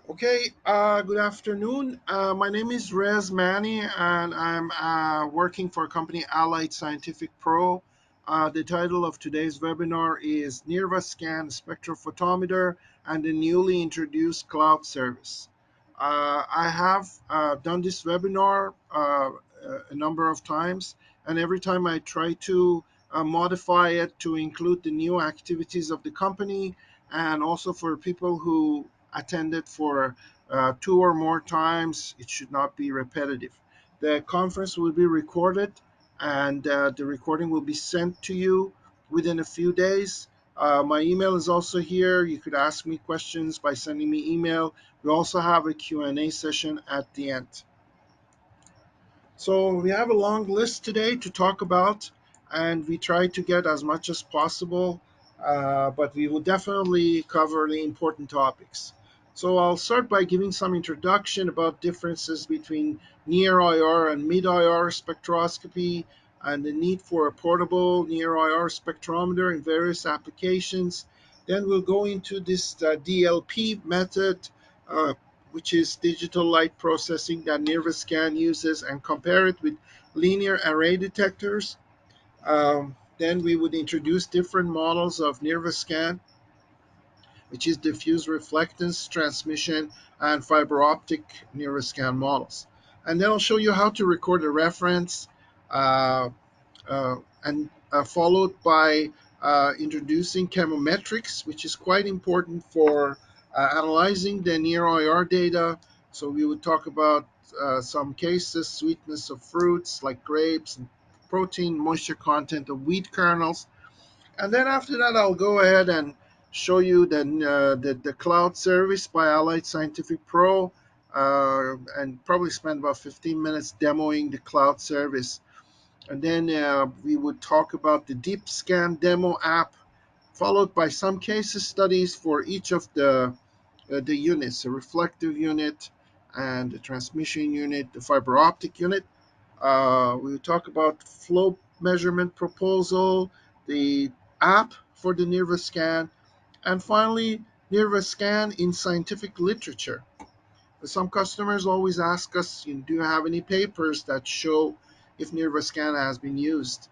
Okay, good afternoon. My name is Rez Mani, and I'm working for a company Allied Scientific Pro. The title of today's webinar is Nirvascan Spectro-Photometer and the newly introduced cloud service. I have done this webinar a number of times, and every time I try to modify it to include the new activities of the company, and also for people who attended for two or more times, it should not be repetitive. The conference will be recorded, and the recording will be sent to you within a few days. My email is also here. You could ask me questions by sending me email. We also have a Q&A session at the end. So we have a long list today to talk about, and we try to get as much as possible, but we will definitely cover the important topics. So I'll start by giving some introduction about differences between near IR and mid IR spectroscopy and the need for a portable near IR spectrometer in various applications. Then we'll go into this DLP method, uh, which is digital light processing that Nirvascan uses, and compare it with linear array detectors. Then we would introduce different models of Nirvascan, which is diffuse reflectance, transmission, and fiber optic Nirvascan models. And then I'll show you how to record a reference, uh, and followed by introducing chemometrics, which is quite important for analyzing the near IR data. So we would talk about some cases, sweetness of fruits like grapes, and protein, moisture content of wheat kernels. And then after that, I'll go ahead and show you the cloud service by Allied Scientific Pro, and probably spend about 15 minutes demoing the cloud service. And then we would talk about the deep scan demo app, followed by some case studies for each of the units: the reflective unit and the transmission unit, the fiber optic unit. We will talk about flow measurement proposal, the app for the Nirvascan, and finally Nirvascan in scientific literature. Some customers always ask us, do you have any papers that show if Nirvascan has been used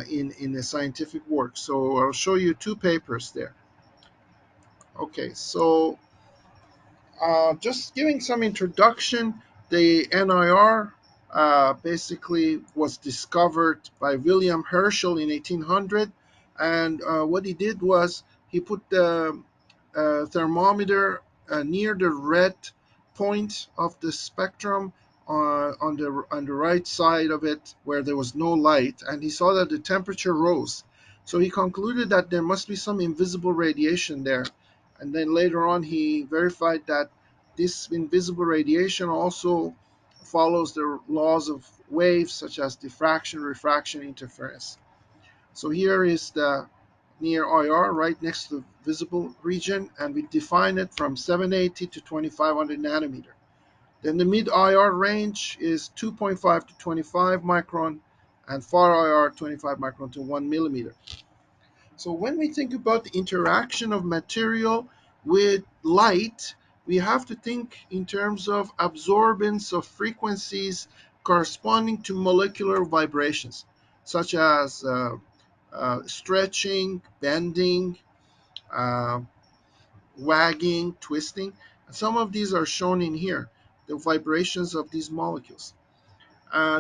in the scientific work? So I'll show you two papers there. Okay, so just giving some introduction, the NIR basically was discovered by William Herschel in 1800, and what he did was he put the thermometer near the red point of the spectrum, on the right side of it where there was no light, and he saw that the temperature rose. So he concluded that there must be some invisible radiation there. And then later on, he verified that this invisible radiation also follows the laws of waves such as diffraction, refraction, interference. So here is the near IR right next to the visible region, and we define it from 780 to 2500 nanometer. Then the mid IR range is 2.5 to 25 micron, and far IR 25 micron to 1 millimeter. So when we think about the interaction of material with light, we have to think in terms of absorbance of frequencies corresponding to molecular vibrations, such as stretching, bending, uh, wagging, twisting. Some of these are shown in here, the vibrations of these molecules.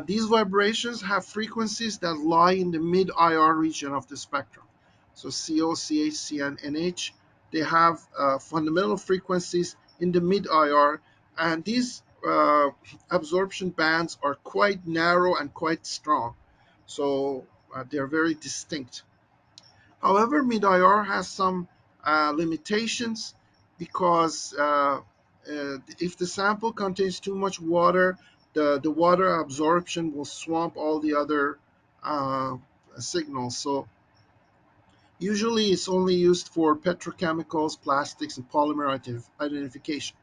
These vibrations have frequencies that lie in the mid-IR region of the spectrum. So CO, CH, CN, NH, they have fundamental frequencies in the mid-IR, and these absorption bands are quite narrow and quite strong. So they're very distinct. However, mid-IR has some limitations, because if the sample contains too much water, the water absorption will swamp all the other uh, signals. So usually it's only used for petrochemicals, plastics, and polymer identification.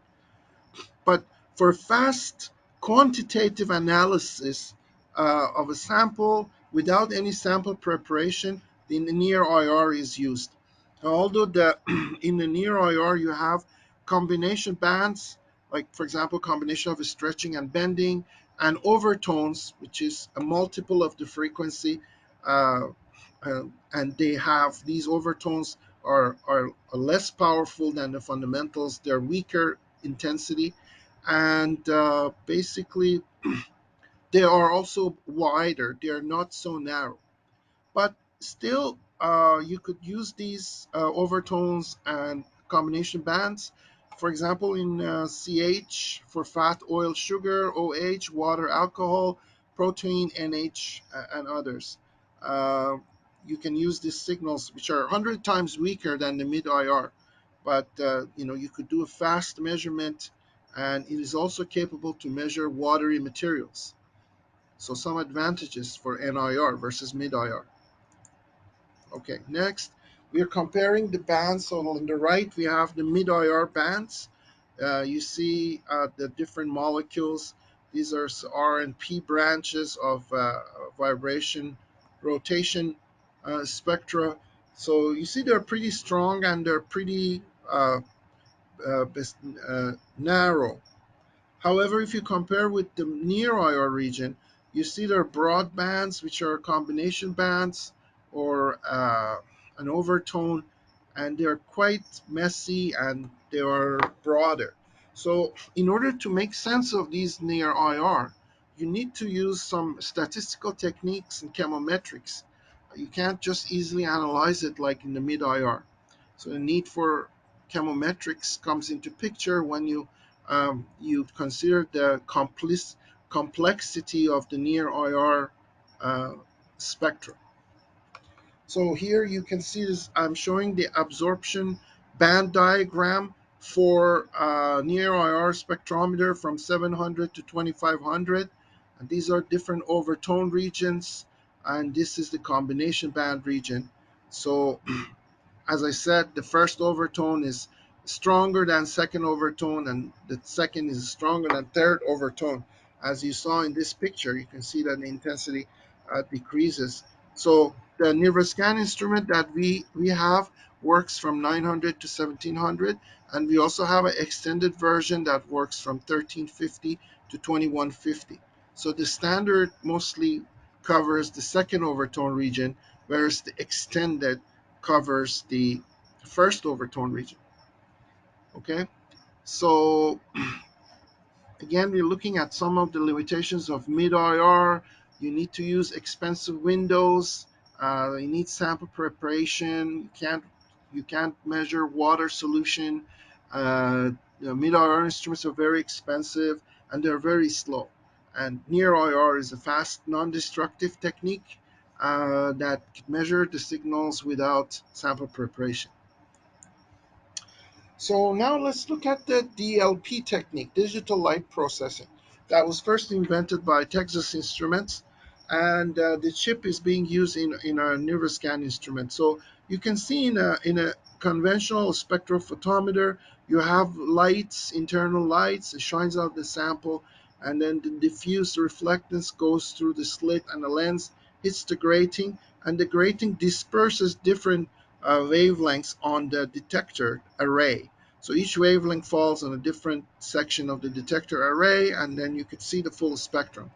But for fast quantitative analysis, of a sample without any sample preparation, the near IR is used. Although in the near IR you have combination bands, like for example combination of stretching and bending, and overtones, which is a multiple of the frequency, uh, and they have these overtones are less powerful than the fundamentals. They're weaker intensity, and basically they are also wider. They are not so narrow, but still you could use these overtones and combination bands. For example, in CH for fat, oil, sugar, OH, water, alcohol, protein, NH, and others. Uh, you can use these signals, which are 100 times weaker than the mid IR, but you could do a fast measurement, and it is also capable to measure watery materials. So some advantages for NIR versus mid IR. Okay, next we are comparing the bands. So on the right we have the mid-IR bands. You see the different molecules. These are R and P branches of vibration rotation spectra. So you see they're pretty strong and they're pretty uh, narrow. However, if you compare with the near IR region, you see there are broad bands, which are combination bands or an overtone, and they're quite messy and they are broader. So, in order to make sense of these near IR, you need to use some statistical techniques and chemometrics. You can't just easily analyze it like in the mid IR. So, the need for chemometrics comes into picture when you consider the complexity of the near IR uh, spectrum. So here you can see this. I'm showing the absorption band diagram for near IR spectrometer from 700 to 2500. And these are different overtone regions, and this is the combination band region. So as I said, the first overtone is stronger than second overtone, and the second is stronger than third overtone. As you saw in this picture, you can see that the intensity decreases. So the Nirvascan instrument that we have works from 900 to 1700, and we also have an extended version that works from 1350 to 2150. So the standard mostly covers the second overtone region, whereas the extended covers the first overtone region. Okay, so again, we're looking at some of the limitations of mid IR. You need to use expensive windows. You need sample preparation. You can't measure water solution. The mid IR instruments are very expensive and they're very slow. And near IR is a fast, non-destructive technique that can measure the signals without sample preparation. So now let's look at the DLP technique, digital light processing, that was first invented by Texas Instruments, and the chip is being used in a Nirvascan instrument. So you can see in a conventional spectrophotometer, you have lights, internal lights, it shines out the sample, and then the diffuse reflectance goes through the slit and the lens hits the grating, and the grating disperses different wavelengths on the detector array. So each wavelength falls on a different section of the detector array, and then you could see the full spectrum.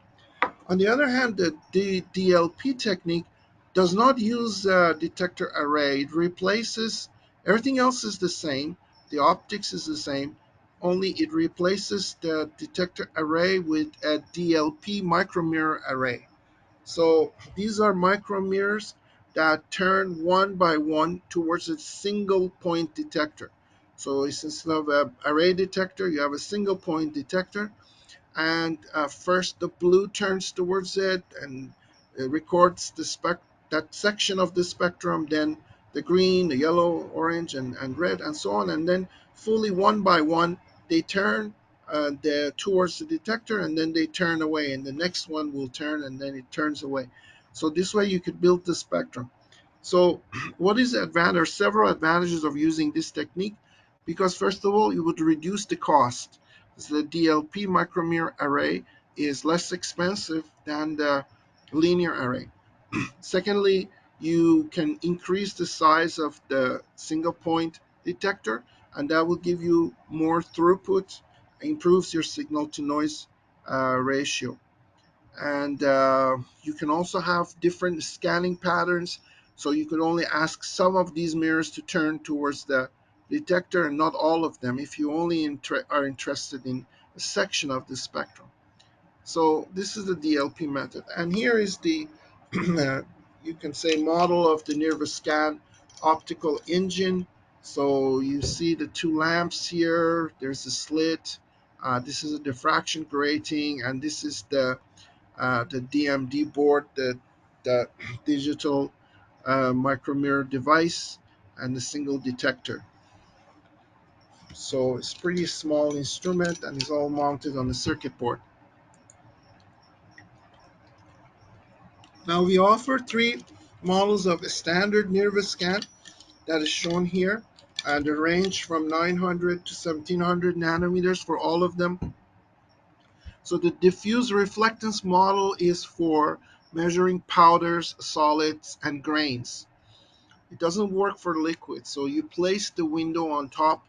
On the other hand, the DLP technique does not use a detector array. It replaces, everything else is the same. The optics is the same, only it replaces the detector array with a Dlp Micromirror Array. So these are micromirrors that turn one by one towards a single point detector. So instead of an array detector, you have a single point detector, and first the blue turns towards it and it records that section of the spectrum, then the green, the yellow, orange, and red, and so on, and then fully one by one they turn towards the detector, and then they turn away, and the next one will turn, and then it turns away. So this way you could build the spectrum. So what is the advantage? There are several advantages of using this technique, because first of all, you would reduce the cost. It's the DLP micromirror array. is less expensive than the linear array. Secondly, you can increase the size of the single point detector, and that will give you more throughput, improves your signal to noise ratio. And you can also have different scanning patterns, so you could only ask some of these mirrors to turn towards the detector and not all of them if you only are interested in a section of the spectrum. So this is the DLP method, and here is the you can say model of the Nirvascan optical engine. So you see the two lamps here. There's a slit. This is a diffraction grating, and this is the DMD board, the digital micromirror device, and the single detector. So it's pretty small instrument, and it's all mounted on the circuit board. Now we offer three models of a standard Nirvascan that is shown here, and they range from 900 to 1700 nanometers for all of them. So the diffuse reflectance model is for measuring powders, solids, and grains. It doesn't work for liquids. So you place the window on top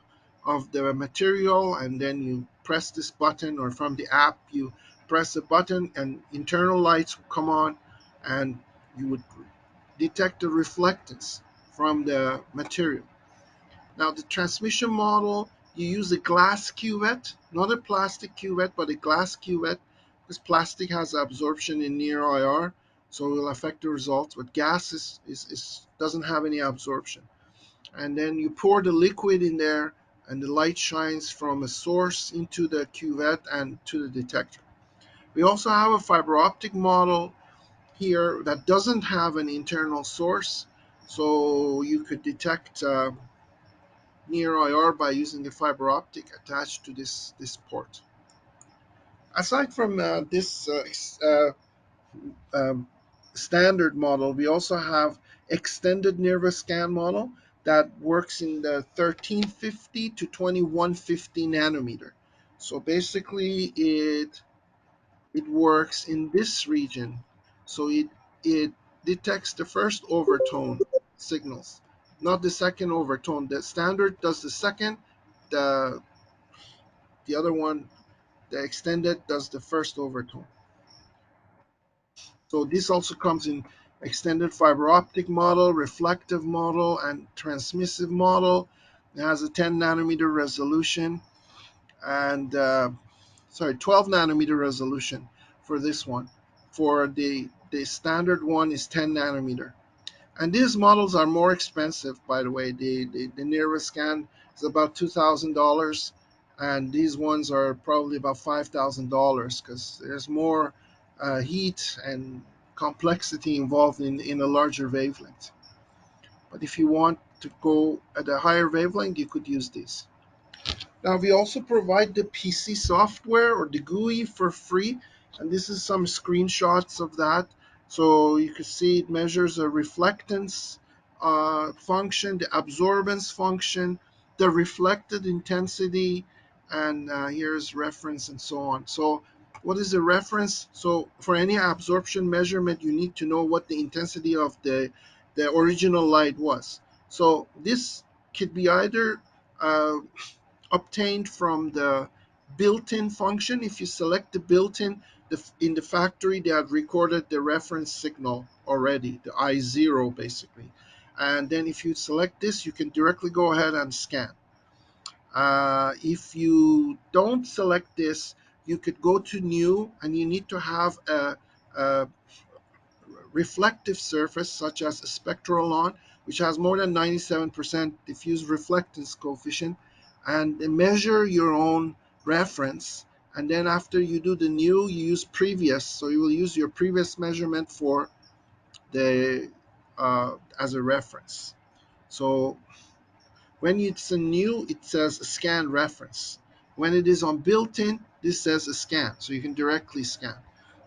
of the material, and then you press this button, or from the app you press a button and internal lights will come on, and you would detect the reflectance from the material. Now the transmission model, you use a glass cuvette, not a plastic cuvette, but a glass cuvette, because plastic has absorption in near IR, so it will affect the results. But gas doesn't have any absorption. And then you pour the liquid in there, and the light shines from a source into the cuvette and to the detector. We also have a fiber optic model here that doesn't have an internal source, so you could detect near IR by using the fiber optic attached to this port. Aside from this um, standard model, we also have extended Nirvascan model that works in the 1350 to 2150 nanometer. So basically, it works in this region. So it detects the first overtone signals, not the second overtone. The standard does the second, the the other one, the extended, does the first overtone. So this also comes in extended fiber optic model, reflective model, and transmissive model. It has a 10 nanometer resolution, and 12 nanometer resolution for this one. For the standard one is 10 nanometer. And these models are more expensive, by the way. The Nirvascan is about $2,000, and these ones are probably about $5,000 because there's more heat and complexity involved in a larger wavelength. But if you want to go at a higher wavelength, you could use these. Now we also provide the PC software or the GUI for free, and this is some screenshots of that. So you can see it measures a reflectance function, the absorbance function, the reflected intensity, and here's reference and so on. So what is the reference? So for any absorption measurement, you need to know what the intensity of the original light was. So this could be either obtained from the built-in function. If you select the built-in, in the factory they had recorded the reference signal already, the I0 basically. And then if you select this, you can directly go ahead and scan. If you don't select this, you could go to new, and you need to have a reflective surface such as a spectrolon, which has more than 97% diffuse reflectance coefficient, and measure your own reference. And then after you do the new, you use previous. So you will use your previous measurement for the as a reference. So when it's a new, it says a scan reference. When it is on built-in, this says a scan, so you can directly scan.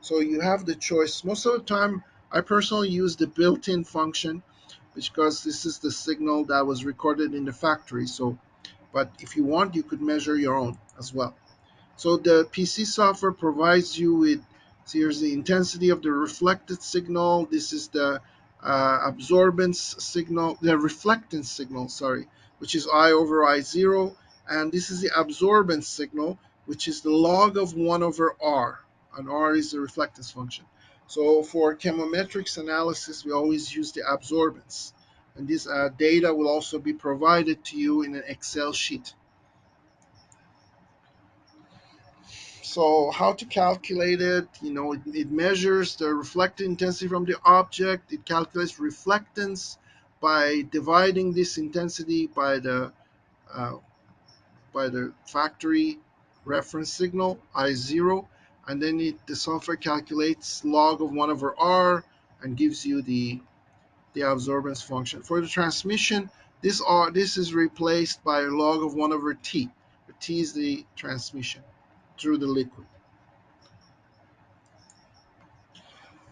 So you have the choice. Most of the time, I personally use the built-in function because this is the signal that was recorded in the factory. So, but if you want, you could measure your own as well. So the PC software provides you with, so here's the intensity of the reflected signal. This is the absorbance signal, the reflectance signal, sorry, which is I over I0. And this is the absorbance signal, which is the log of 1 over R. And R is the reflectance function. So for chemometrics analysis, we always use the absorbance. And this data will also be provided to you in an Excel sheet. So how to calculate it? It measures the reflected intensity from the object. It calculates reflectance by dividing this intensity uh, by the factory reference signal I0, and then the software calculates log of 1 over R and gives you the absorbance function. For the transmission, this is replaced by log of 1 over T. T is the transmission through the liquid.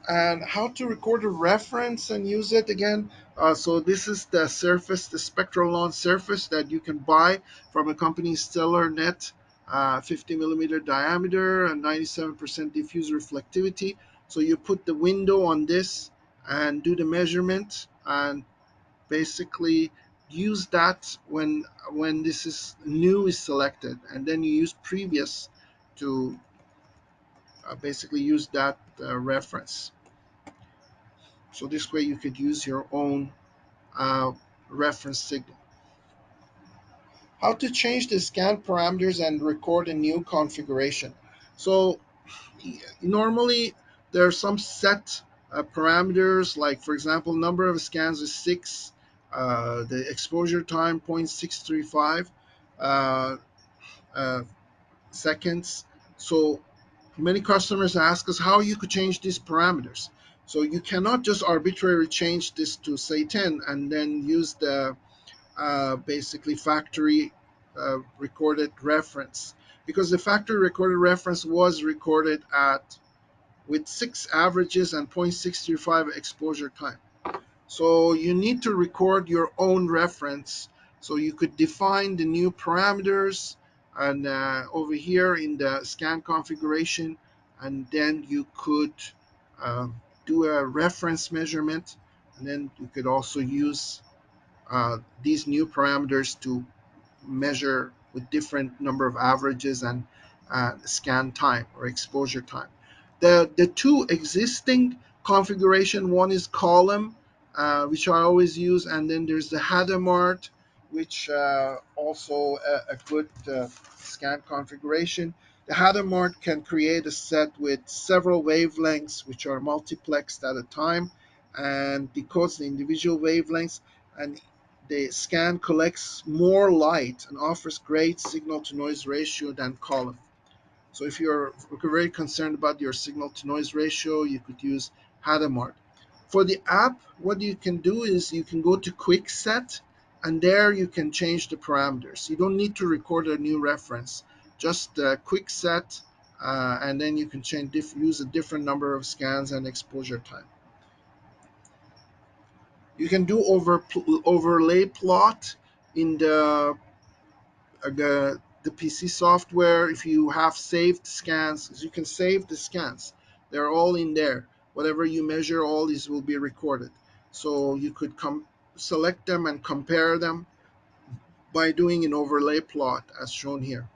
And how to record a reference and use it again. So this is the surface, the spectral lawn surface that you can buy from a company, Stellar Net, 50 millimeter diameter and 97% diffuse reflectivity. So you put the window on this and do the measurement and basically use that when this is new is selected, and then you use previous to basically use that reference. So this way you could use your own uh, reference signal. How to change the scan parameters and record a new configuration. So normally there are some set parameters, like for example, number of scans is 6, the exposure time 0.635 uh, uh, seconds. So many customers ask us how you could change these parameters. So you cannot just arbitrarily change this to say 10 and then use the basically factory recorded reference, because the factory recorded reference was recorded at with 6 averages and 0.635 exposure time. So you need to record your own reference. So you could define the new parameters and over here in the scan configuration, and then you could uh, do a reference measurement, and then you could also use these new parameters to measure with different number of averages and scan time or exposure time. The two existing configuration, one is column, which I always use, and then there's the Hadamard, which also a good scan configuration. The Hadamard can create a set with several wavelengths which are multiplexed at a time and decodes the individual wavelengths, and the scan collects more light and offers great signal to noise ratio than column. So if you're very concerned about your signal to noise ratio, you could use Hadamard. For the app, what you can do is you can go to Quick Set, and there you can change the parameters. You don't need to record a new reference, just Quick Set, and then you can use a different number of scans and exposure time. You can do overlay plot in the PC software. If you have saved scans, you can save the scans. They're all in there. Whatever you measure, all these will be recorded. So you could select them and compare them by doing an overlay plot as shown here.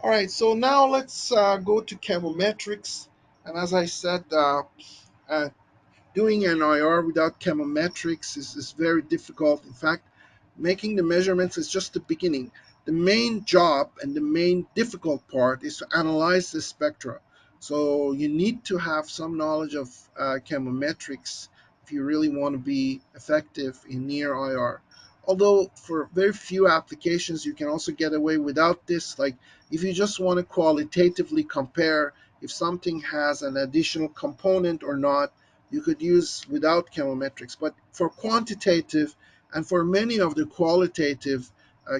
All right, so now let's go to chemometrics. And as I said, uh, doing an IR without chemometrics is very difficult. In fact, making the measurements is just the beginning. The main job and the main difficult part is to analyze the spectra. So you need to have some knowledge of chemometrics if you really want to be effective in near IR. Although for very few applications you can also get away without this. Like if you just want to qualitatively compare if something has an additional component or not, you could use without chemometrics. But for quantitative and for many of the qualitative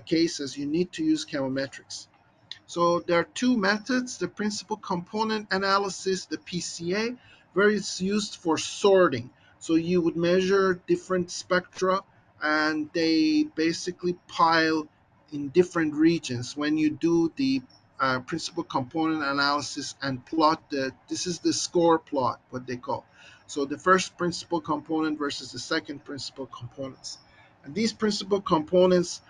cases, you need to use chemometrics. So there are two methods: the principal component analysis, the PCA, where it's used for sorting. So you would measure different spectra and they basically pile in different regions when you do the principal component analysis and plot this is the score plot, what they call. So the first principal component versus the second principal components. And these principal components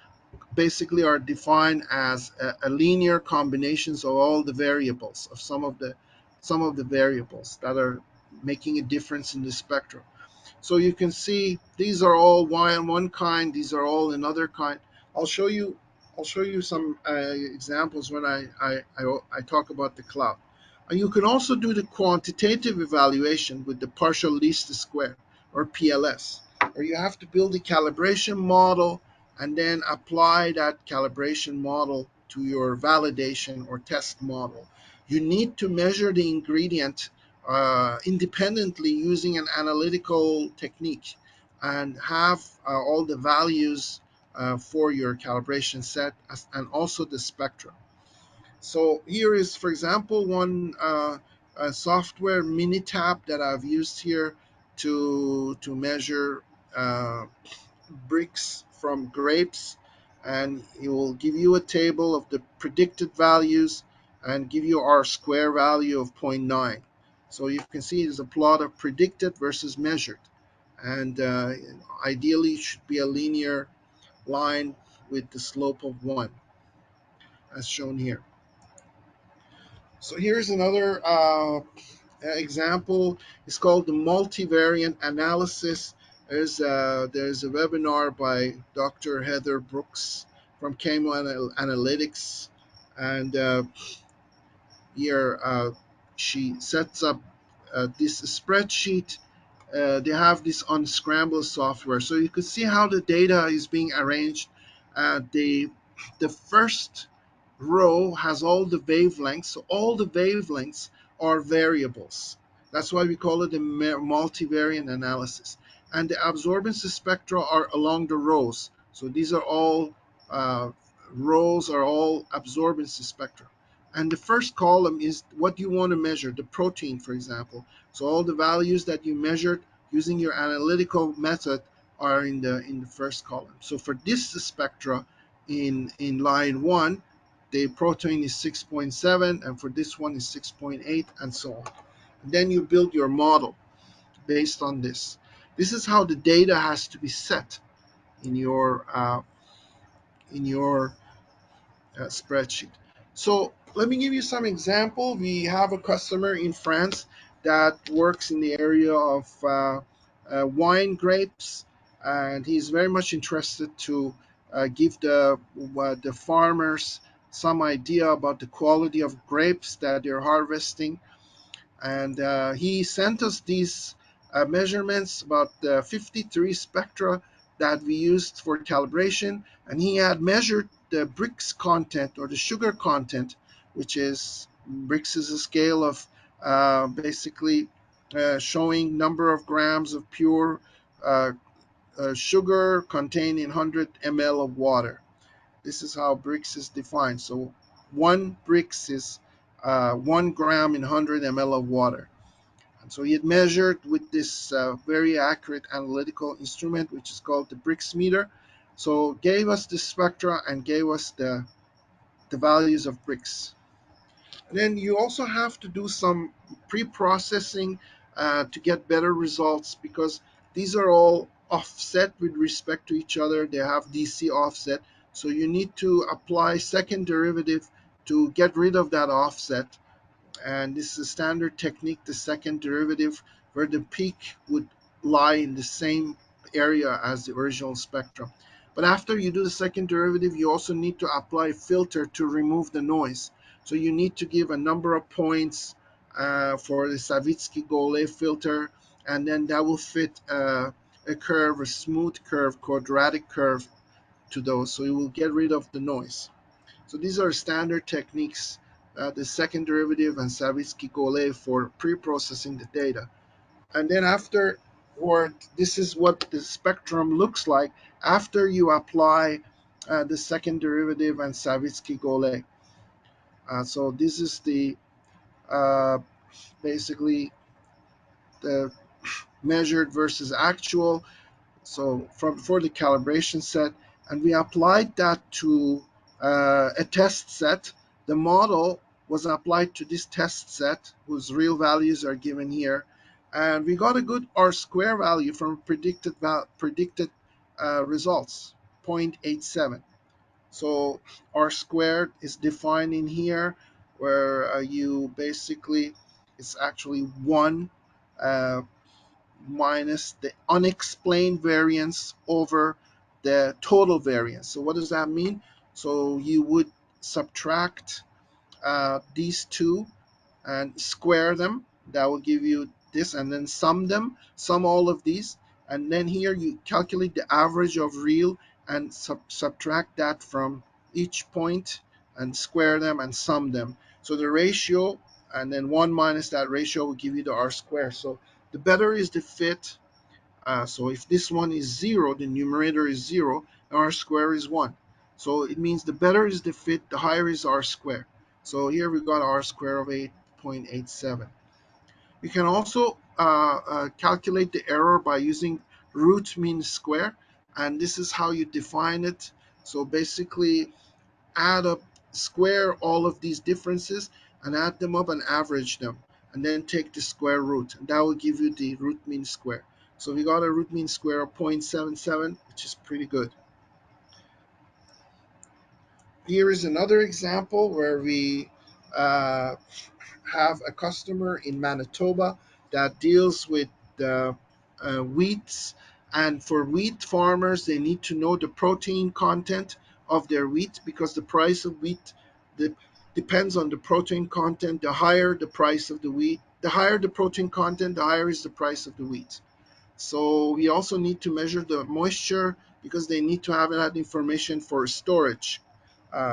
basically are defined as a linear combinations of all the variables of some of the variables that are making a difference in the spectrum. So you can see these are all one kind, these are all another kind. I'll show you I'll show you some examples when I talk about the cloud. You can also do the quantitative evaluation with the partial least square, or PLS, where you have to build a calibration model and then apply that calibration model to your validation or test model. You need to measure the ingredient independently using an analytical technique and have all the values for your calibration set and also the spectrum. So here is, for example, one software Minitab that I've used here to measure bricks from grapes, and it will give you a table of the predicted values and give you our square value of 0.9. So you can see there's a plot of predicted versus measured, and ideally it should be a linear line with the slope of 1, as shown here. So here's another example. It's called the multivariant analysis. There's a webinar by Dr. Heather Brooks from Camo Analytics, and here she sets up this spreadsheet. They have this unscramble software, so you can see how the data is being arranged. The first row has all the wavelengths, so all the wavelengths are variables. That's why we call it a multivariant analysis. And the absorbance spectra are along the rows. So these are all rows are all absorbance spectra. And the first column is what you want to measure, the protein, for example. So all the values that you measured using your analytical method are in the first column. So for this spectra in line 1, the protein is 6.7, and for this one is 6.8, and so on. And then you build your model based on this. This is how the data has to be set in your spreadsheet. So let me give you some example. We have a customer in France that works in the area of wine grapes, and he's very much interested to give the farmers some idea about the quality of grapes that they're harvesting. And he sent us these measurements, about 53 spectra that we used for calibration, and he had measured the Brix content, or the sugar content, which is Brix is a scale of basically showing number of grams of pure sugar contained in 100 ml of water. This is how Brix is defined. So one Brix is 1 gram in 100 ml of water. And so he had measured with this very accurate analytical instrument, which is called the Brix meter. So gave us the spectra and gave us the values of Brix. And then you also have to do some pre-processing to get better results, because these are all offset with respect to each other. They have DC offset. So you need to apply second derivative to get rid of that offset, and this is a standard technique, the second derivative, where the peak would lie in the same area as the original spectrum. But after you do the second derivative, you also need to apply a filter to remove the noise. So you need to give a number of points for the Savitsky-Golay filter, and then that will fit a curve, a smooth curve, quadratic curve to those, so you will get rid of the noise. So these are standard techniques, the second derivative and Savitsky-Golay for pre-processing the data. And then afterward, this is what the spectrum looks like after you apply the second derivative and Savitsky-Golay. So this is the basically the measured versus actual. So for the calibration set, and we applied that to a test set. The model was applied to this test set whose real values are given here, and we got a good R square value from predicted results, 0.87. So R squared is defined in here, where you basically, it's actually 1 uh, minus the unexplained variance over the total variance. So what does that mean? So you would subtract these two and square them. That will give you this, and then sum them, sum all of these, and then here you calculate the average of real and subtract that from each point and square them and sum them. So the ratio, and then 1 minus that ratio will give you the R square. So the better is the fit. So if this one is 0, the numerator is 0, R square is 1. So it means the better is the fit, the higher is R square. So here we got R square of 8.87. You can also calculate the error by using root mean square, and this is how you define it. So basically add up, square all of these differences and add them up and average them, and then take the square root, and that will give you the root mean square. So we got a root mean square of 0.77, which is pretty good. Here is another example where we uh, have a customer in Manitoba that deals with wheats. And for wheat farmers, they need to know the protein content of their wheat, because the price of wheat de- depends on the protein content. The higher the price of the wheat, the higher the protein content, the higher is the price of the wheat. So we also need to measure the moisture, because they need to have that information for storage.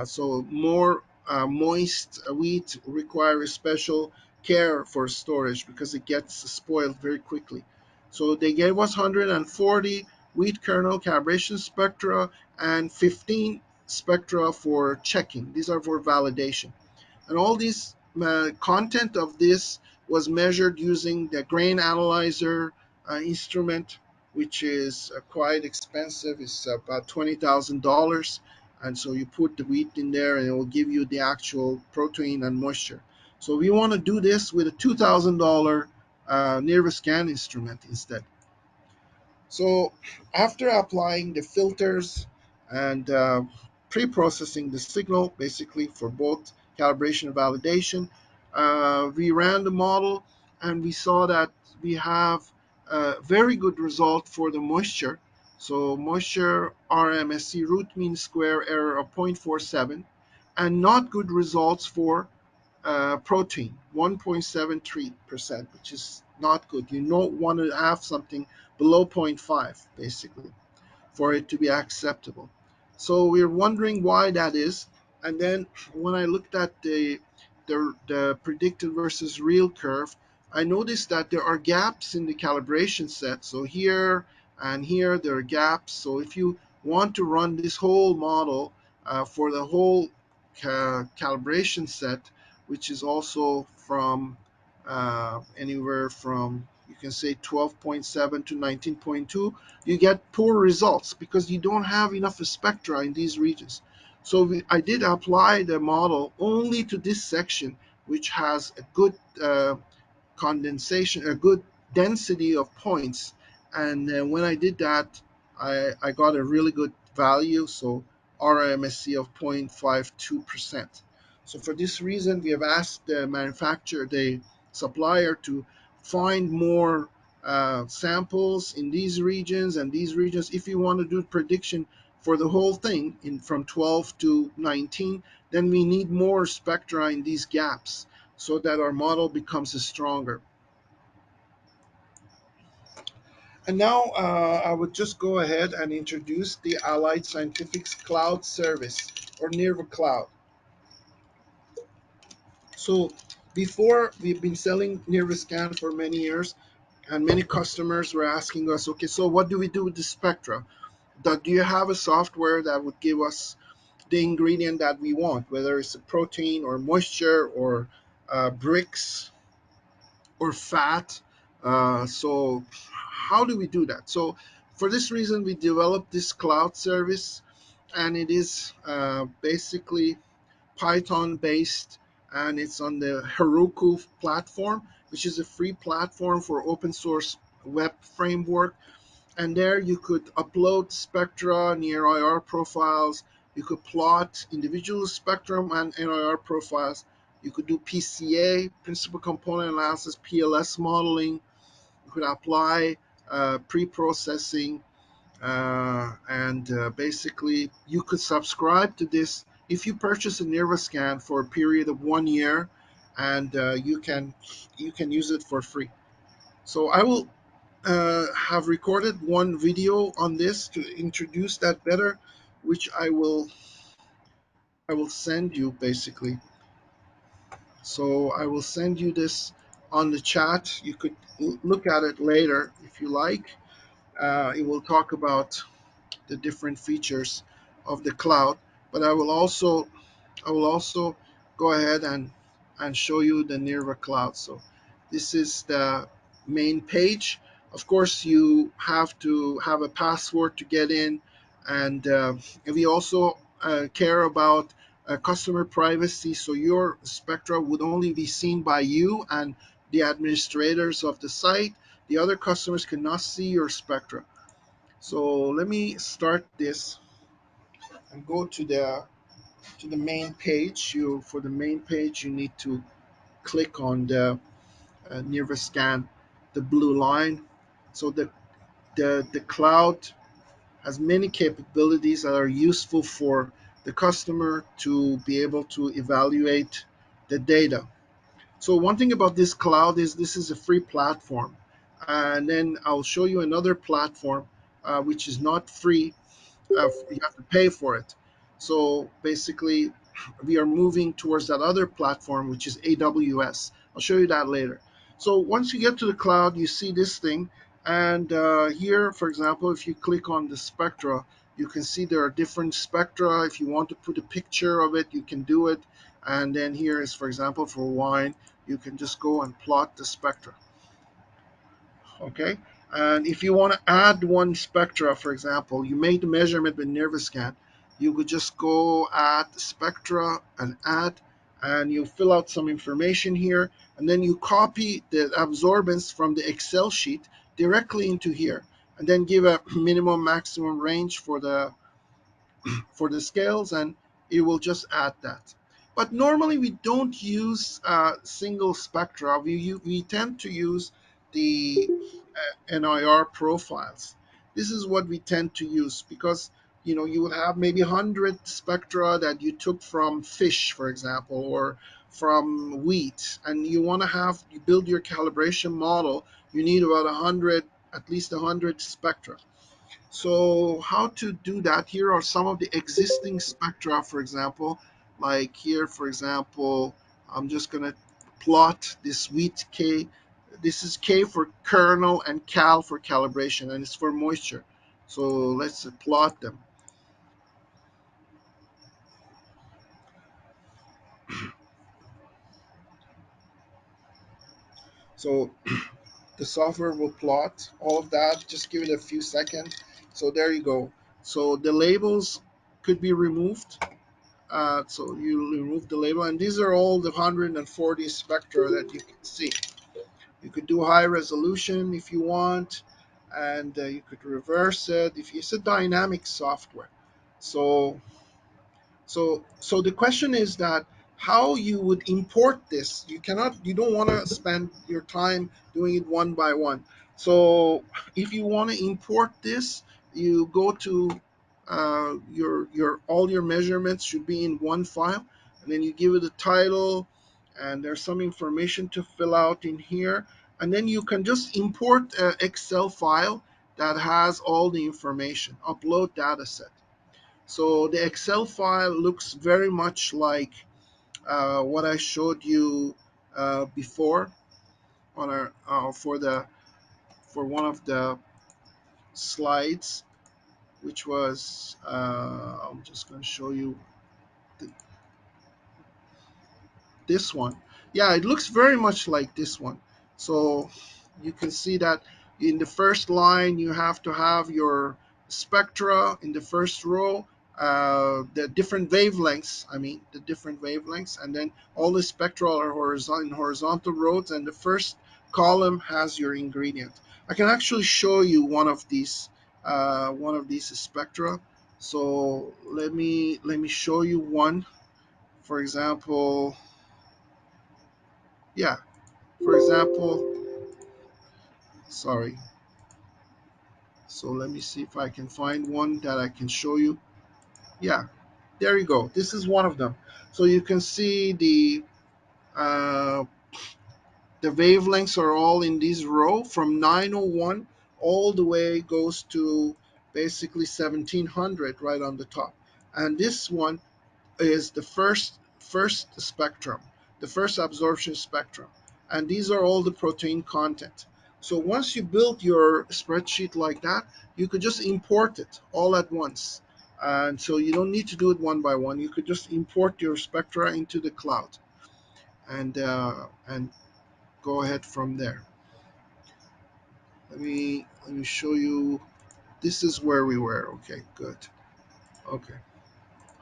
So more moist wheat requires special care for storage, because it gets spoiled very quickly. So they gave us 140 wheat kernel calibration spectra and 15 spectra for checking. These are for validation. And all these content of this was measured using the grain analyzer instrument, which is quite expensive. It's about $20,000. And so you put the wheat in there and it will give you the actual protein and moisture. So we want to do this with a $2,000 Nirvascan instrument instead. So after applying the filters and pre-processing the signal, basically for both calibration and validation, we ran the model and we saw that we have a very good result for the moisture. So moisture RMSE root mean square error of 0.47, and not good results for protein, 1.73%, which is not good. You don't want to have something below zero point 0.5, basically, for it to be acceptable. So we're wondering why that is. And then when I looked at the predicted versus real curve, I noticed that there are gaps in the calibration set. So here and here there are gaps. So if you want to run this whole model for the whole calibration set, which is also from anywhere from, you can say, 12.7 to 19.2, you get poor results because you don't have enough spectra in these regions. So I did apply the model only to this section, which has a good condensation, a good density of points. And when I did that, I got a really good value, so RMSE of 0.52%. So for this reason, we have asked the manufacturer, the supplier, to find more samples in these regions and these regions. If you want to do prediction for the whole thing from 12 to 19, then we need more spectra in these gaps so that our model becomes stronger. And now I would just go ahead and introduce the Allied Scientific's Cloud Service, or Nirva Cloud. So before, we've been selling Nirvascan for many years, and many customers were asking us, okay, so what do we do with the spectra? Do you have a software that would give us the ingredient that we want, whether it's a protein or moisture or bricks or fat? So how do we do that? So for this reason, we developed this cloud service, and it is basically Python based, and it's on the Heroku platform, which is a free platform for open source web framework. And there you could upload spectra, near IR profiles. You could plot individual spectrum and NIR profiles. You could do PCA, principal component analysis, PLS modeling. You could apply pre-processing, and basically you could subscribe to this if you purchase a Nirvascan for a period of 1 year, and you can use it for free. So I will have recorded one video on this to introduce that better, which I will send you basically. So I will send you this on the chat. You could look at it later if you like. It will talk about the different features of the cloud, but I will also go ahead and show you the Nirva cloud. So this is the main page. Of course, you have to have a password to get in, and we also care about customer privacy. So your spectra would only be seen by you and the administrators of the site. The other customers cannot see your spectra. So let me start this and go to the main page. For the main page, you need to click on the Nirvascan, the blue line. So the cloud has many capabilities that are useful for the customer to be able to evaluate the data. So one thing about this cloud is this is a free platform, and then I'll show you another platform which is not free. You have to pay for it. So basically, we are moving towards that other platform, which is AWS. I'll show you that later. So once you get to the cloud, you see this thing. And here, for example, if you click on the spectra, you can see there are different spectra. If you want to put a picture of it, you can do it. And then here is, for example, for wine, you can just go and plot the spectra. Okay, and if you want to add one spectra, for example, you made the measurement with Nirvascan, you could just go add spectra and add, and you fill out some information here, and then you copy the absorbance from the Excel sheet directly into here, and then give a minimum maximum range for the scales, and it will just add that. But normally we don't use single spectra. We tend to use the NIR profiles. This is what we tend to use because you would have maybe 100 spectra that you took from fish, for example, or from wheat, and you build your calibration model. You need about 100, at least 100 spectra. So how to do that? Here are some of the existing spectra, for example. Like here, for example, I'm just going to plot this wheat K. This is K for kernel and cal for calibration, and it's for moisture. So let's plot them. So the software will plot all of that. Just give it a few seconds. So there you go. So the labels could be removed. So you remove the label, and these are all the 140 spectra that you can see. You could do high resolution if you want, and you could reverse it if it's a dynamic software. So so the question is that how you would import this. You don't want to spend your time doing it one by one. So if you want to import this, you go to your all your measurements should be in one file, and then you give it a title, and there's some information to fill out in here, and then you can just import an Excel file that has all the information. Upload data set. So the Excel file looks very much like what I showed you before on for one of the slides, which was I'm just going to show you th- this one. Yeah, it looks very much like this one. So you can see that in the first line you have to have your spectra in the first row, the different wavelengths. I mean, the different wavelengths, and then all the spectral are horizontal rows, and the first column has your ingredient. I can actually show you one of these spectra. So let me show you one. For example, yeah. For example, sorry. So let me see if I can find one that I can show you. Yeah, there you go. This is one of them. So you can see uh, the wavelengths are all in this row from 901 all the way goes to basically 1700 right on the top. And this one is the first spectrum, the first absorption spectrum. And these are all the protein content. So once you build your spreadsheet like that, you could just import it all at once. And so you don't need to do it one by one. You could just import your spectra into the cloud and go ahead from there. Let me show you. This is where we were. Okay, good. Okay,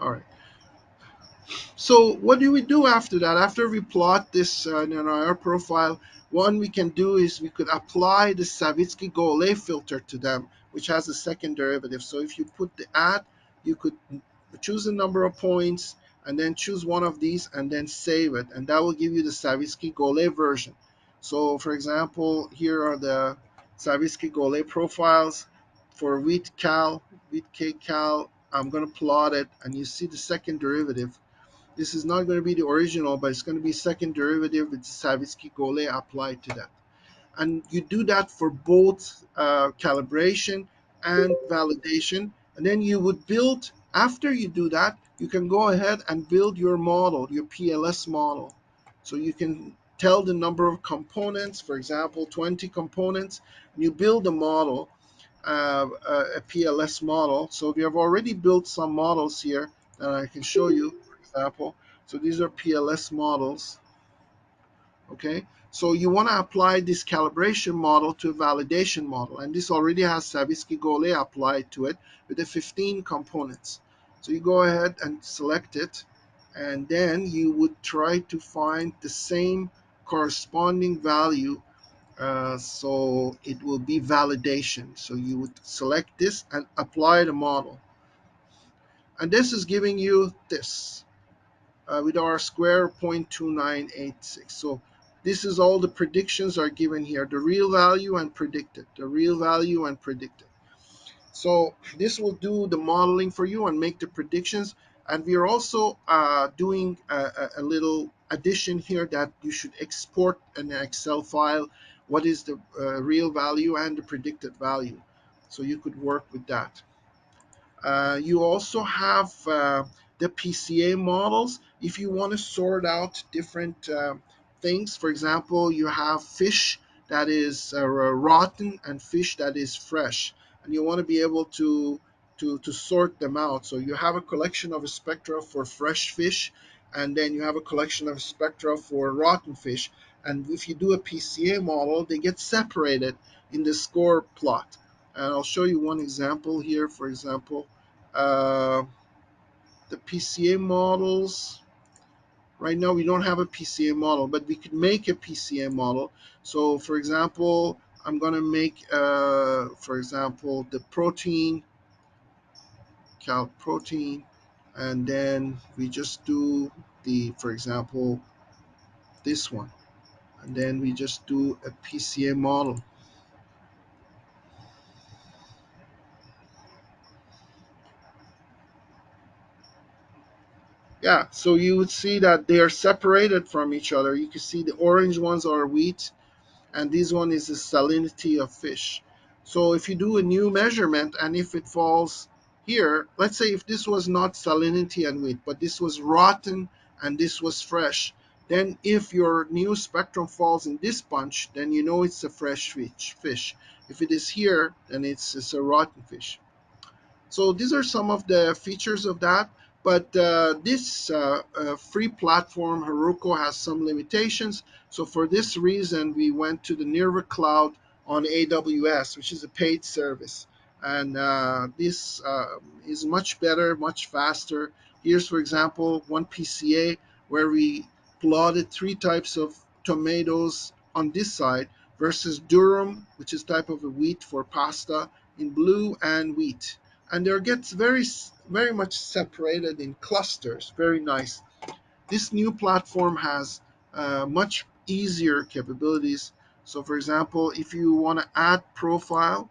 all right. So what do we do after that? After we plot this in our profile, one we can do is we could apply the Savitsky-Golay filter to them, which has a second derivative. So if you put the add, you could choose a number of points and then choose one of these and then save it, and that will give you the Savitsky-Golay version. So for example, here are the Savitsky-Golay profiles for wheat cal, wheat K cal. I'm going to plot it, and you see the second derivative. This is not going to be the original, but it's going to be second derivative with Savitsky-Golay applied to that. And you do that for both calibration and validation. And then you would build, after you do that, you can go ahead and build your model, your PLS model. So you can tell the number of components, for example, 20 components, and you build a model, a PLS model. So we have already built some models here that I can show you, for example. So these are PLS models. Okay, so you want to apply this calibration model to a validation model, and this already has Savitsky-Golay applied to it with the 15 components. So you go ahead and select it, and then you would try to find the same corresponding value. So it will be validation. So you would select this and apply the model. And this is giving you this with our square 0.2986. So this is all the predictions are given here, the real value and predicted, the real value and predicted. So this will do the modeling for you and make the predictions. And we are also doing a little addition here that you should export an Excel file. What is the real value and the predicted value? So you could work with that. You also have the Pca models. If you want to sort out different things, for example, you have fish that is rotten and fish that is fresh, and you want to be able to sort them out. So you have a collection of a spectra for fresh fish, and then you have a collection of spectra for rotten fish. And if you do a Pca model, they get separated in the score plot. And I'll show you one example here. For example, uh, the Pca models. Right now, we don't have a Pca model, but we could make a Pca model. So, for example, I'm going to make, for example, the protein, cal protein, and then we just do for example, this one. And then we just do a Pca model. Yeah, so you would see that they are separated from each other. You can see the orange ones are wheat, and this one is the salinity of fish. So if you do a new measurement and if it falls here, let's say if this was not salinity and wheat, but this was rotten and this was fresh, then if your new spectrum falls in this bunch, then you know it's a fresh fish. If it is here, then it's a rotten fish. So these are some of the features of that. But this free platform, Heroku, has some limitations. So for this reason, we went to the Nirva Cloud on AWS, which is a paid service. and this is much better, much faster. Here's, for example, one PCA where we plotted three types of tomatoes on this side versus durum, which is type of a wheat for pasta, in blue, and wheat. And there gets very much separated in clusters. Very nice. This new platform has much easier capabilities. So, for example, if you want to add profile,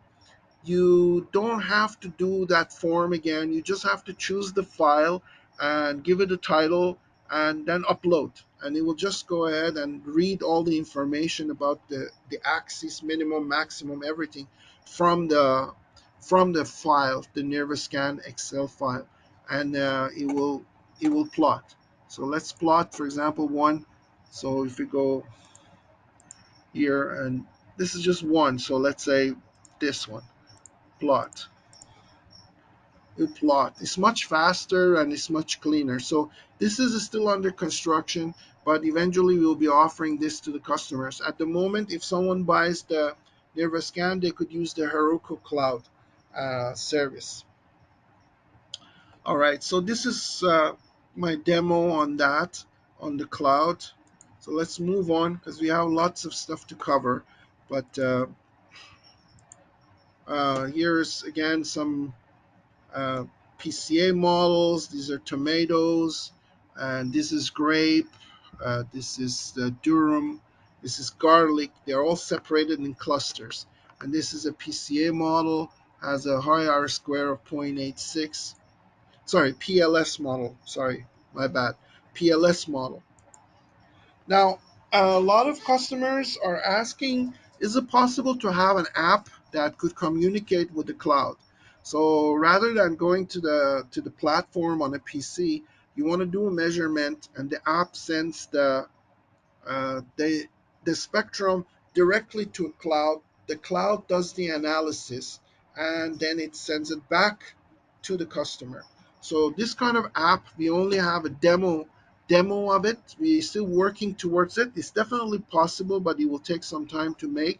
you don't have to do that form again. You just have to choose the file and give it a title and then upload. And it will just go ahead and read all the information about the axis, minimum, maximum, everything from the file, the Nirvascan Excel file, and it will plot. So let's plot, for example, one. So if we go here, and this is just one. So let's say this one, plot. Plot. It's much faster and it's much cleaner. So this is still under construction, but eventually we'll be offering this to the customers. At the moment, if someone buys the Nirvascan, they could use the Heroku Cloud service. All right, so this is my demo on that, on the cloud. So let's move on because we have lots of stuff to cover. But here's again some uh, Pca models. These are tomatoes, and this is grape. This is the durum. This is garlic. They're all separated in clusters. And this is a Pca model. Has a high R square of 0.86. Sorry, PLS model. Sorry, my bad. PLS model. Now, a lot of customers are asking, is it possible to have an app that could communicate with the cloud? So rather than going to the platform on a PC, you want to do a measurement and the app sends uh, the the spectrum directly to a cloud. The cloud does the analysis and then it sends it back to the customer. So this kind of app, we only have a demo of it. We're still working towards it. It's definitely possible, but it will take some time to make.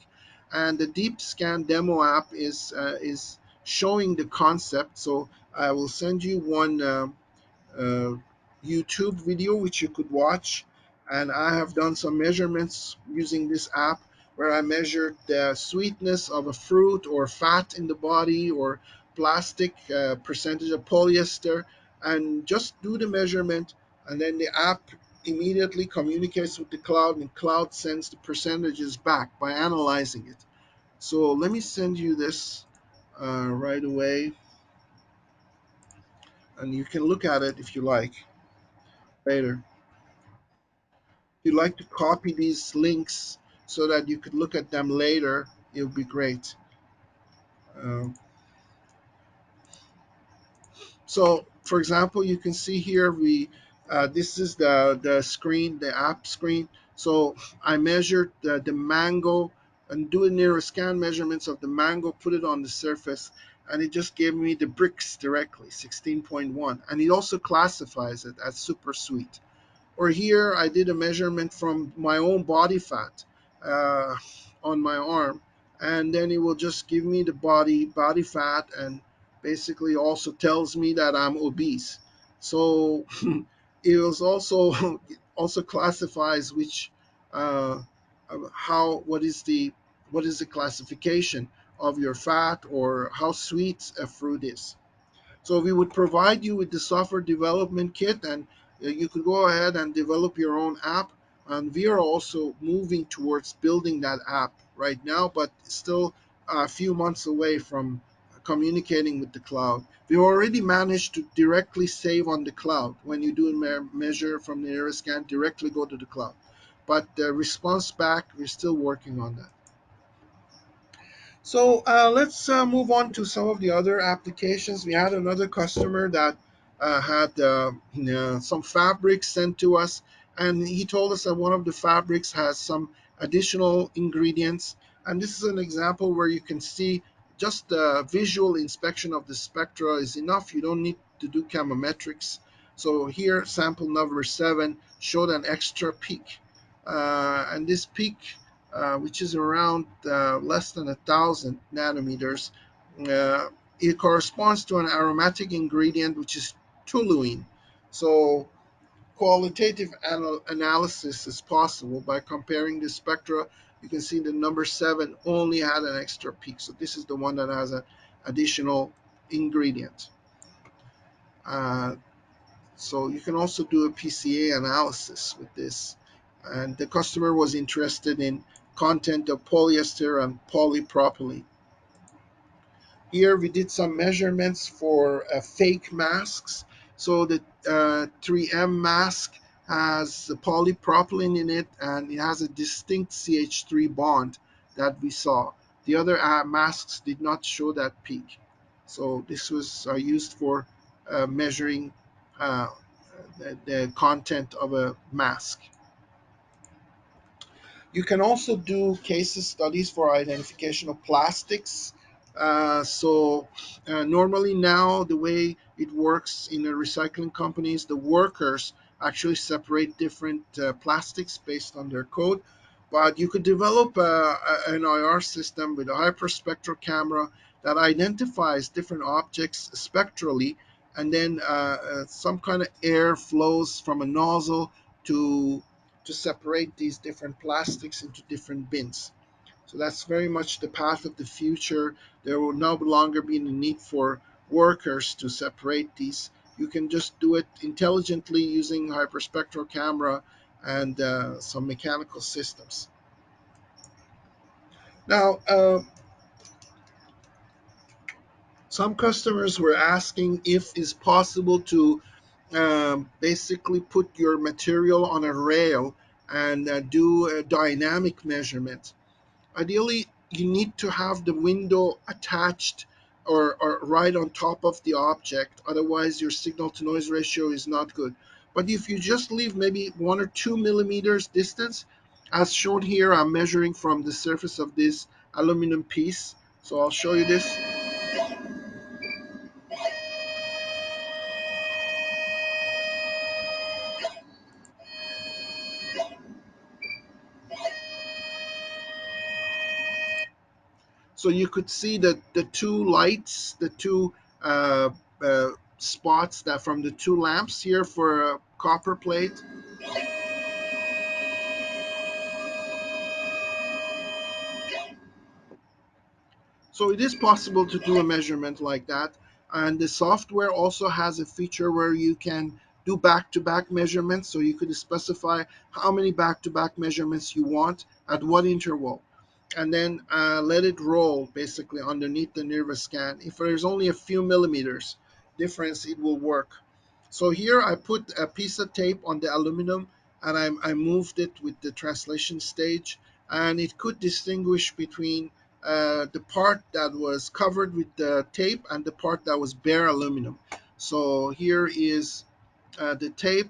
And the Deep Scan demo app is showing the concept. So I will send you one. Uh, YouTube video which you could watch. And I have done some measurements using this app where I measured the sweetness of a fruit or fat in the body or plastic, percentage of polyester, and just do the measurement. And then the app immediately communicates with the cloud, and cloud sends the percentages back by analyzing it. So let me send you this right away, and you can look at it if you like later. If you'd like to copy these links so that you could look at them later, it would be great. Um, so, for example, you can see here this is the screen, the app screen. So I measured the mango and doing near scan measurements of the mango, put it on the surface, and it just gave me the bricks directly, 16.1, and it also classifies it as super sweet. Or here I did a measurement from my own body fat uh, on my arm, and then it will just give me the body fat, and basically also tells me that I'm obese. So it was also also classifies which how what is the classification of your fat or how sweet a fruit is. So we would provide you with the software development kit, and you could go ahead and develop your own app. And we are also moving towards building that app right now, but still a few months away from communicating with the cloud. We already managed to directly save on the cloud. When you do a measure from the Nirvascan, directly go to the cloud. But the response back, we're still working on that. So let's move on to some of the other applications. We had another customer that had some fabrics sent to us, and he told us that one of the fabrics has some additional ingredients. And this is an example where you can see just the visual inspection of the spectra is enough. You don't need to do chemometrics. So here, sample number 7 showed an extra peak. And this peak which is around less than 1,000 nanometers, Uh, it corresponds to an aromatic ingredient which is toluene. So qualitative analysis is possible by comparing the spectra. You can see the number 7 only had an extra peak. So this is the one that has an additional ingredient. Uh, so you can also do a Pca analysis with this. And the customer was interested in content of polyester and polypropylene. Here we did some measurements for fake masks. So the 3M mask has polypropylene in it, and it has a distinct CH3 bond that we saw. The other masks did not show that peak. So this was used for measuring uh, the content of a mask. You can also do case studies for identification of plastics. Normally now the way it works in the recycling companies, the workers actually separate different plastics based on their code. But you could develop an IR system with a hyperspectral camera that identifies different objects spectrally, and then some kind of air flows from a nozzle to separate these different plastics into different bins. So that's very much the path of the future. There will no longer be the need for workers to separate these. You can just do it intelligently using hyperspectral camera and some mechanical systems. Now, some customers were asking if it's possible to basically put your material on a rail and do a dynamic measurement. Ideally, you need to have the window attached or right on top of the object. Otherwise, your signal to noise ratio is not good. But if you just leave maybe 1 or 2 millimeters distance, as shown here, I'm measuring from the surface of this aluminum piece. So I'll show you this. So you could see that the two lights, the two uh, uh, spots that from the two lamps here for a copper plate. So it is possible to do a measurement like that. And the software also has a feature where you can do back-to-back measurements. So you could specify how many back-to-back measurements you want at what interval. And then let it roll basically underneath the Nirvascan. If there's only a few millimeters difference, it will work. So here I put a piece of tape on the aluminum, and I moved it with the translation stage, and it could distinguish between the part that was covered with the tape and the part that was bare aluminum. So here is the tape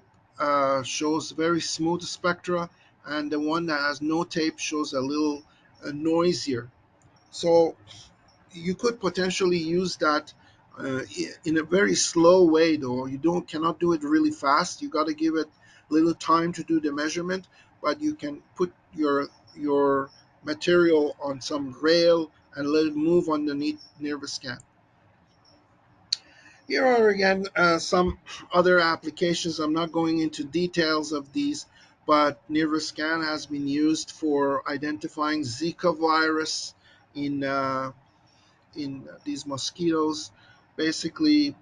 shows very smooth spectra, and the one that has no tape shows a little noisier. So you could potentially use that in a very slow way, though. You don't cannot do it really fast. You got to give it a little time to do the measurement, but you can put your material on some rail and let it move underneath Nirvascan. Here are again some other applications. I'm not going into details of these, but Nirvascan has been used for identifying Zika virus in these mosquitoes. Basically,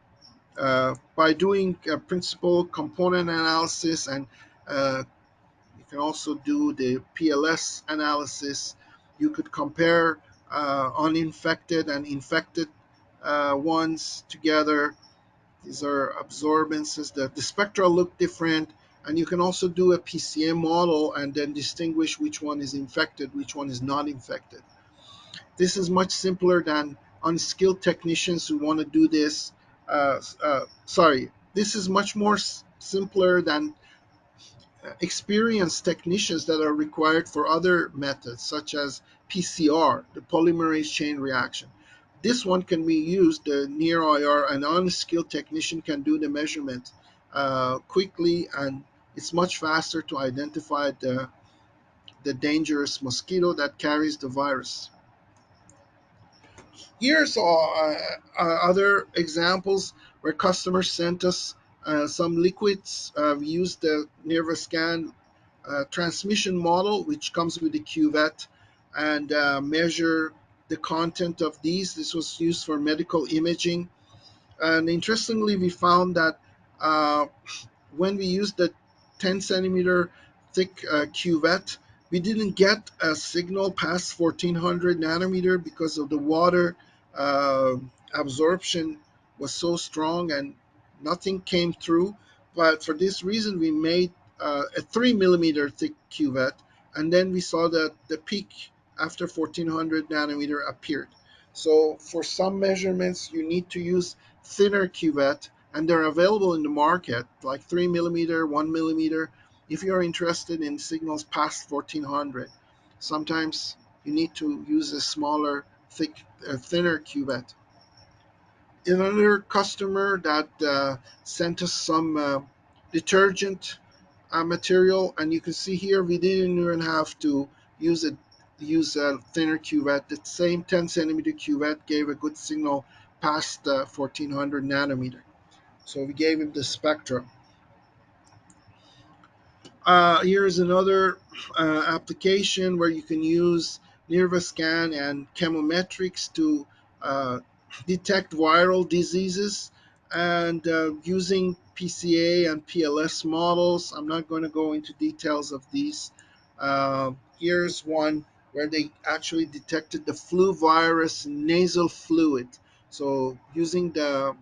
by doing principal component analysis, and you can also do the PLS analysis, you could compare uninfected and infected ones together. These are absorbances. The spectra look different, and you can also do a Pca model and then distinguish which one is infected, which one is not infected. This is much simpler than unskilled technicians who want to do this. This is much more simpler than experienced technicians that are required for other methods, such as PCR, the polymerase chain reaction. This one can be used, the near IR, an unskilled technician can do the measurement quickly, and it's much faster to identify the dangerous mosquito that carries the virus. Here's other examples where customers sent us some liquids. We used the Nirvascan transmission model, which comes with the cuvette, and measure the content of these. This was used for medical imaging. And interestingly, we found that uh, when we used the 10 centimeter thick cuvette, we didn't get a signal past 1400 nanometer because of the water uh, absorption was so strong and nothing came through. But for this reason, we made a 3 millimeter thick cuvette, and then we saw that the peak after 1400 nanometer appeared. So for some measurements, you need to use thinner cuvette, and they're available in the market, like 3 millimeter, 1 millimeter, if you're interested in signals past 1400. Sometimes you need to use a smaller, thinner cuvette. Another customer that sent us some detergent material, and you can see here we didn't even have to use a thinner cuvette. The same 10 centimeter cuvette gave a good signal past 1400 nanometer. So we gave him the spectrum. Here's another application where you can use Nirvascan and Chemometrics to uh, detect viral diseases, and using PCA and PLS models. I'm not going to go into details of these. Here's one where they actually detected the flu virus nasal fluid. So using the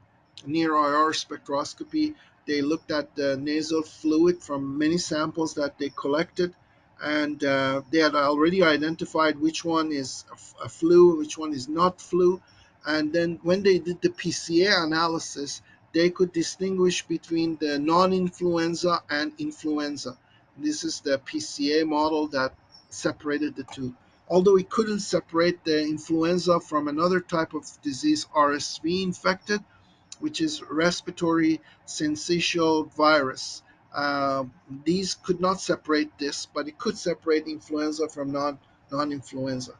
near IR spectroscopy, they looked at the nasal fluid from many samples that they collected, and they had already identified which one is a flu, which one is not flu. And then when they did the PCA analysis, they could distinguish between the non-influenza and influenza. This is the PCA model that separated the two. Although it couldn't separate the influenza from another type of disease, RSV infected, which is respiratory syncytial virus. These could not separate this, but it could separate influenza from non-influenza.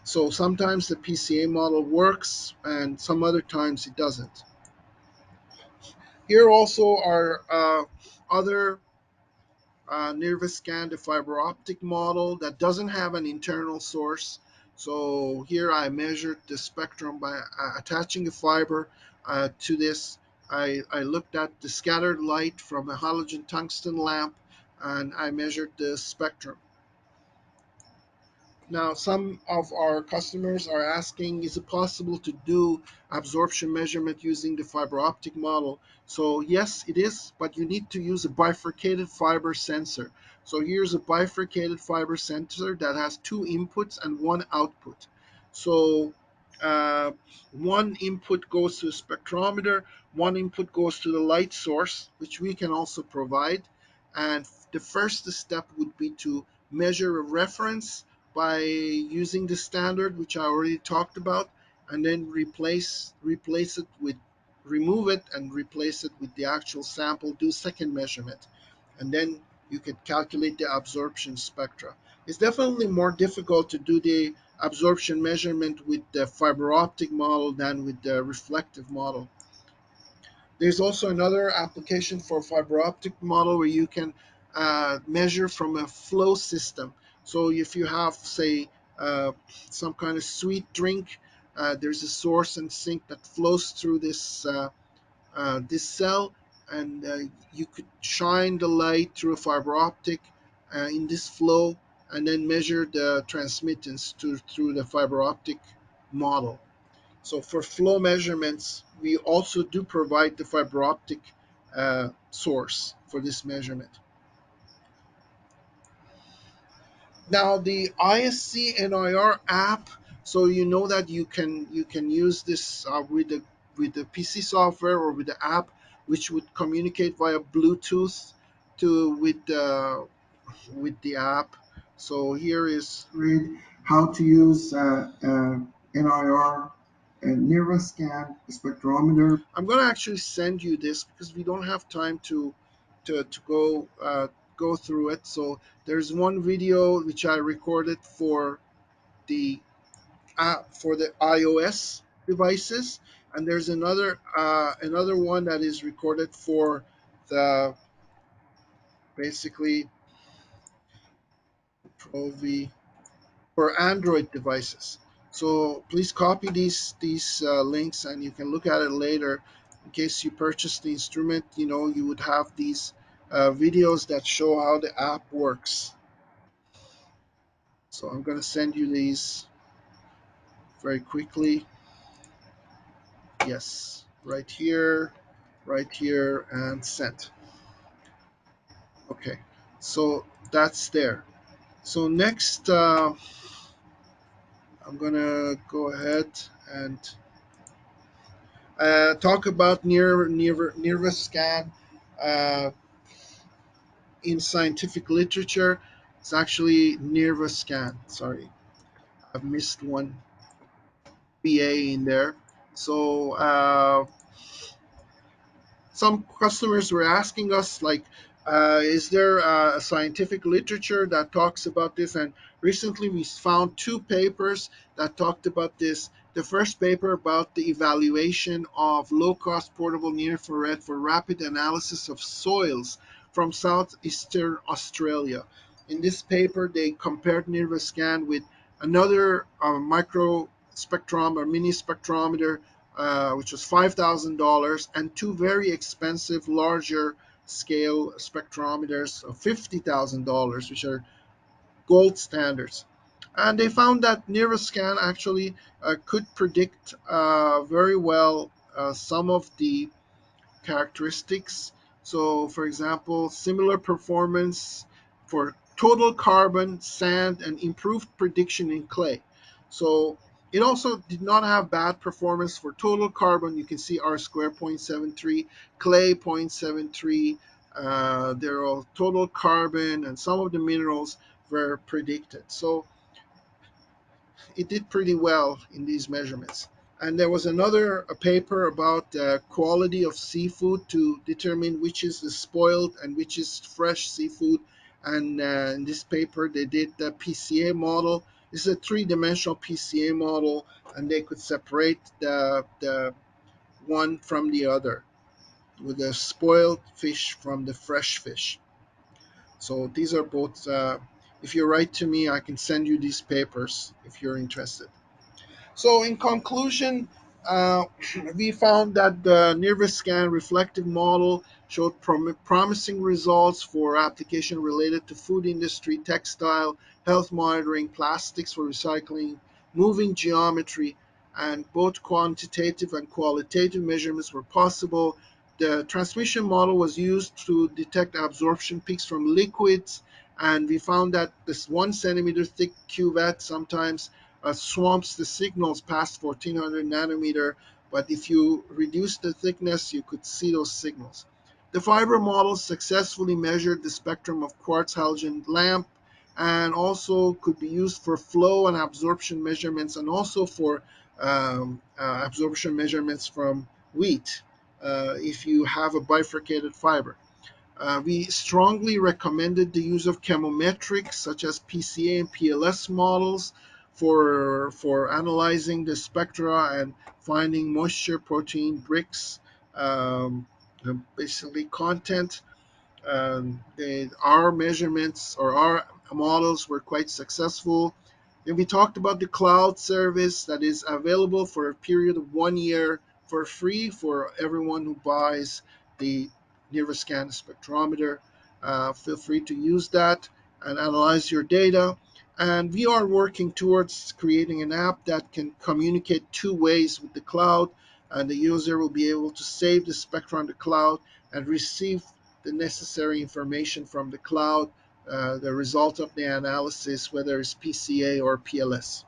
So sometimes the PCA model works, and some other times it doesn't. Here also are other Nirvascan, the fiber optic model that doesn't have an internal source. So here I measured the spectrum by attaching a fiber to this. I looked at the scattered light from a halogen tungsten lamp, and I measured the spectrum. Now, some of our customers are asking, is it possible to do absorption measurement using the fiber optic model? So yes, it is, but you need to use a bifurcated fiber sensor. So here's a bifurcated fiber sensor that has two inputs and one output. So uh, one input goes to a spectrometer, one input goes to the light source, which we can also provide. And the first step would be to measure a reference by using the standard, which I already talked about, and then replace it with remove it and replace it with the actual sample, do second measurement, and then you can calculate the absorption spectra. It's definitely more difficult to do the absorption measurement with the fiber optic model than with the reflective model. There's also another application for fiber optic model where you can measure from a flow system. So if you have, say, some kind of sweet drink, there's a source and sink that flows through this cell, and you could shine the light through a fiber optic in this flow, and then measure the transmittance through the fiber optic model. So for flow measurements, we also do provide the fiber optic source for this measurement. Now the ISC NIR app, so you know that you can use this with the PC software or with the app, which would communicate via Bluetooth to with the app. So here is read how to use NIR and Nirvascan spectrometer. I'm going to actually send you this because we don't have time to go through it. So there's one video which I recorded for the app for the iOS devices, and there's another one that is recorded for the basically Pro V for Android devices. So please copy these links, and you can look at it later. In case you purchase the instrument, you would have these videos that show how the app works. So I'm going to send you these very quickly. Yes, right here, and sent. Okay, so that's there. So next, I'm going to go ahead and talk about Nirvascan in scientific literature. It's actually Nirvascan. Sorry, I've missed one BA in there. So some customers were asking us, like, is there a scientific literature that talks about this? And recently we found two papers that talked about this. The first paper about the evaluation of low-cost portable near-infrared for rapid analysis of soils from southeastern Australia. In this paper, they compared Nirvascan with another micro spectrum or mini spectrometer, which was $5,000, and two very expensive, larger scale spectrometers of $50,000, which are gold standards. And they found that Nirvascan actually could predict very well some of the characteristics. So, for example, similar performance for total carbon, sand, and improved prediction in clay. So, it also did not have bad performance for total carbon. You can see R square 0.73, clay 0.73. There are total carbon, and some of the minerals were predicted. So, it did pretty well in these measurements. And there was another paper about the quality of seafood to determine which is the spoiled and which is fresh seafood. And in this paper, they did the Pca model. This is a three-dimensional Pca model, and they could separate the one from the other with the spoiled fish from the fresh fish. So these are both. If you write to me, I can send you these papers if you're interested. So, in conclusion, uh, we found that the Nirvascan reflective model showed promising results for application related to food industry, textile, health monitoring, plastics for recycling, moving geometry, and both quantitative and qualitative measurements were possible. The transmission model was used to detect absorption peaks from liquids, and we found that this 1 centimeter thick cuvette sometimes swamps the signals past 1400 nanometer, but if you reduce the thickness, you could see those signals. The fiber model successfully measured the spectrum of quartz halogen lamp, and also could be used for flow and absorption measurements, and also for absorption measurements from wheat if you have a bifurcated fiber. We strongly recommended the use of chemometrics such as Pca and PLS models for analyzing the spectra and finding moisture, protein, bricks, um, basically content. Our measurements or our models were quite successful. Then we talked about the cloud service that is available for a period of 1 year for free for everyone who buys the Nirvascan spectrometer. Feel free to use that and analyze your data. And we are working towards creating an app that can communicate two ways with the cloud, and the user will be able to save the spectra on the cloud and receive the necessary information from the cloud, the result of the analysis, whether it's Pca or PLS.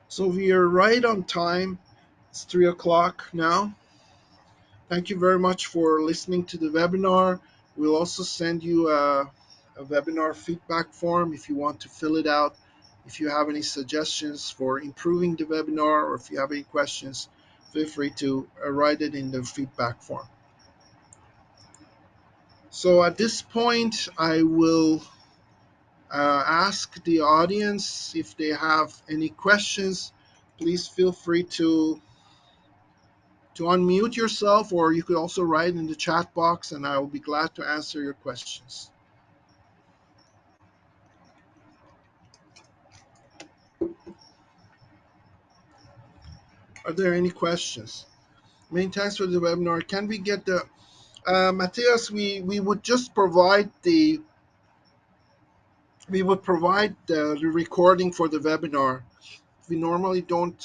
So we are right on time. It's 3 o'clock now. Thank you very much for listening to the webinar. We'll also send you a webinar feedback form if you want to fill it out. If you have any suggestions for improving the webinar, or if you have any questions, feel free to write it in the feedback form. So at this point, I will Ask the audience if they have any questions. Please feel free to unmute yourself, or you could also write in the chat box, and I will be glad to answer your questions. Are there any questions? Many thanks for the webinar. Can we get the Matthias? We would just provide the recording for the webinar. We normally don't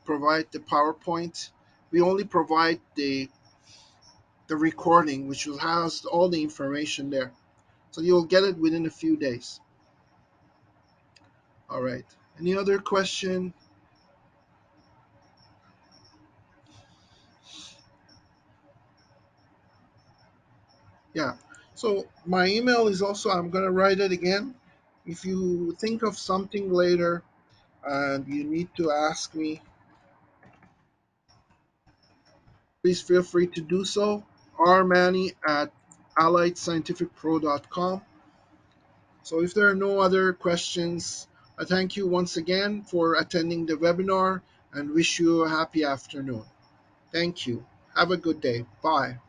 provide the PowerPoint. We only provide the recording, which will has all the information there. So you'll get it within a few days. All right. Any other question? Yeah. So my email is also, I'm going to write it again. If you think of something later and you need to ask me, please feel free to do so. rmanny@alliedscientificpro.com. So if there are no other questions, I thank you once again for attending the webinar and wish you a happy afternoon. Thank you. Have a good day. Bye.